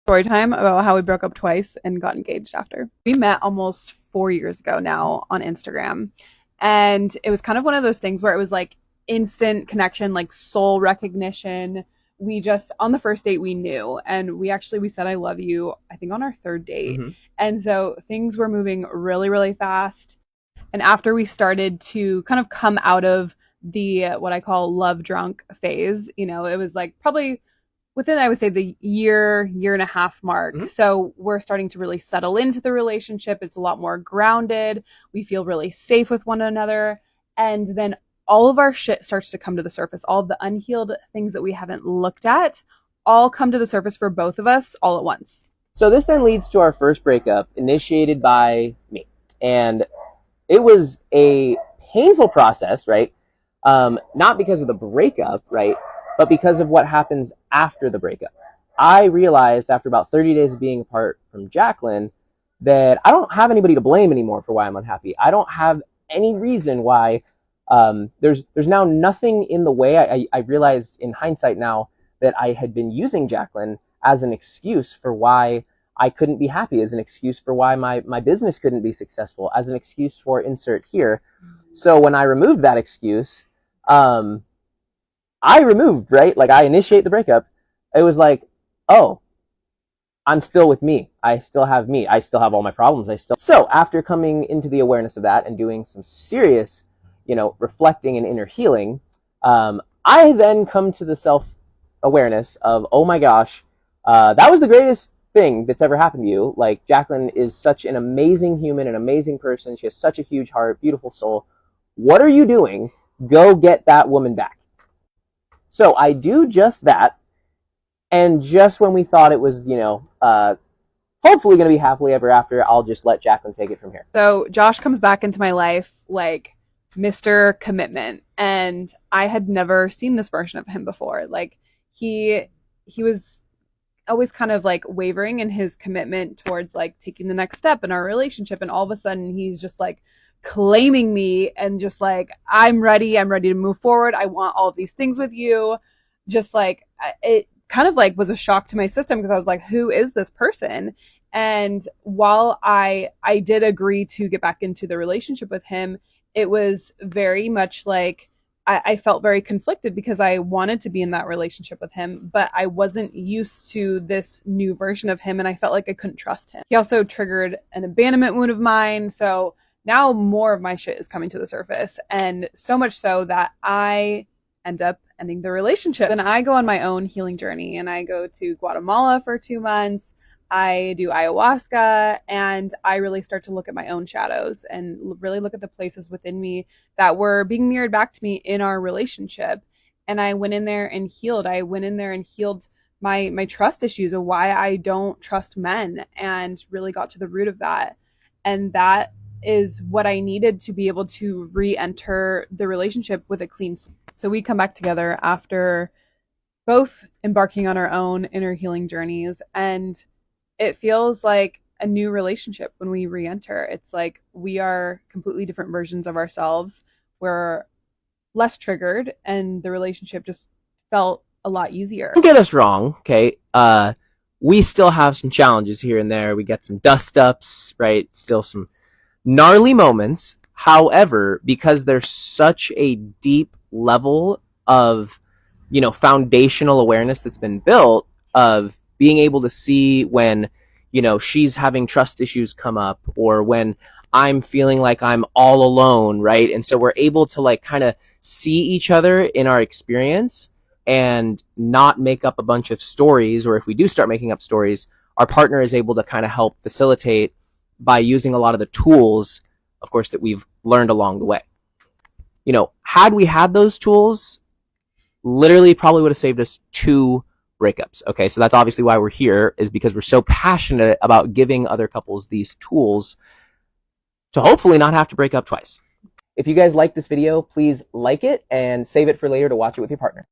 Story time about how we broke up twice and got engaged after. We met almost 4 years ago now on Instagram. And it was kind of one of those things where it was like instant connection, like soul recognition. We just, on the first date, we knew. And we said, I love you, I think on our third date. Mm-hmm. And so things were moving really, really fast. And after we started to kind of come out of the what I call love drunk phase, it was like probably within, I would say, the year and a half mark. Mm-hmm. So we're starting to really settle into the relationship. It's a lot more grounded. We feel really safe with one another. And then all of our shit starts to come to the surface. All of the unhealed things that we haven't looked at all come to the surface for both of us all at once. So this then leads to our first breakup, initiated by me. And it was a painful process, right? Not because of the breakup, right? But because of what happens after the breakup. I realized after about 30 days of being apart from Jacqueline that I don't have anybody to blame anymore for why I'm unhappy. I don't have any reason why. There's now nothing in the way. I realized in hindsight now that I had been using Jacqueline as an excuse for why I couldn't be happy, as an excuse for why my business couldn't be successful, as an excuse for insert here. So when I removed that excuse, I removed, right? Like I initiate the breakup. It was like, oh, I'm still with me. I still have me. I still have all my problems. So after coming into the awareness of that and doing some serious, reflecting and inner healing, I then come to the self-awareness of, oh my gosh, that was the greatest thing that's ever happened to you. Like Jacqueline is such an amazing human, an amazing person. She has such a huge heart, beautiful soul. What are you doing? Go get that woman back. So I do just that. And just when we thought it was, hopefully going to be happily ever after, I'll just let Jacqueline take it from here. So Josh comes back into my life like Mr. Commitment. And I had never seen this version of him before. Like he was always kind of like wavering in his commitment towards like taking the next step in our relationship. And all of a sudden he's just like claiming me and just like, I'm ready to move forward. I want all of these things with you. Just like it kind of like was a shock to my system because I was like, who is this person? And while I did agree to get back into the relationship with him, it was very much like I felt very conflicted because I wanted to be in that relationship with him, but I wasn't used to this new version of him and I felt like I couldn't trust him. He also triggered an abandonment wound of mine. So now more of my shit is coming to the surface, and so much so that I end up ending the relationship. Then I go on my own healing journey and I go to Guatemala for 2 months. I do ayahuasca and I really start to look at my own shadows and really look at the places within me that were being mirrored back to me in our relationship. And I went in there and healed. I went in there and healed my trust issues of why I don't trust men and really got to the root of that. And that is what I needed to be able to re-enter the relationship with a clean slate. So we come back together after both embarking on our own inner healing journeys, and it feels like a new relationship when we re-enter. It's like we are completely different versions of ourselves. We're less triggered and the relationship just felt a lot easier. Don't get us wrong, okay? We still have some challenges here and there. We get some dust-ups, right? Still some gnarly moments. However, because there's such a deep level of, foundational awareness that's been built of being able to see when, she's having trust issues come up or when I'm feeling like I'm all alone, right? And so we're able to like kind of see each other in our experience and not make up a bunch of stories. Or if we do start making up stories, our partner is able to kind of help facilitate by using a lot of the tools, of course, that we've learned along the way. Had we had those tools, literally probably would have saved us 2 breakups. Okay, so that's obviously why we're here, is because we're so passionate about giving other couples these tools to hopefully not have to break up twice. If you guys like this video, please like it and save it for later to watch it with your partner.